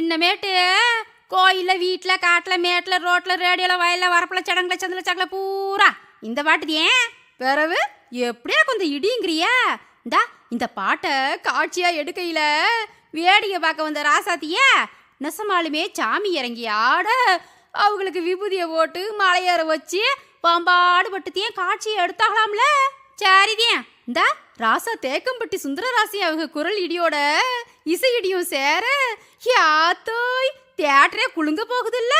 இன்னமேட்டு கோயிலில் வீட்டில் காட்டில் மேட்டில் ரோட்டில் ரேடியோவில் வயலில் வரப்பில் சடங்கில் சந்தில் சக்கல பூரா இந்த பாட்டு ஏன் பிறவு எப்படியா கொஞ்சம் இடிங்கிறியா? இந்த பாட்டை காட்சியாக எடுக்கையில் வேடிக்கை பார்க்க வந்த ராசாத்திய நெசமாலுமே சாமி இறங்கி ஆட அவங்களுக்கு விபூதியை போட்டு மலையேற வச்சு பாம்பாடு பட்டுத்தையும் காட்சியை எடுத்தாகலாம்ல. சரிதியன் இந்த ராசா தேக்கம்பட்டி சுந்தரராசி அவங்க குரல் இடியோட இசை இடியும் சேர யாத்தோய் தியேட்டரே குலுங்க போகுதுல்ல.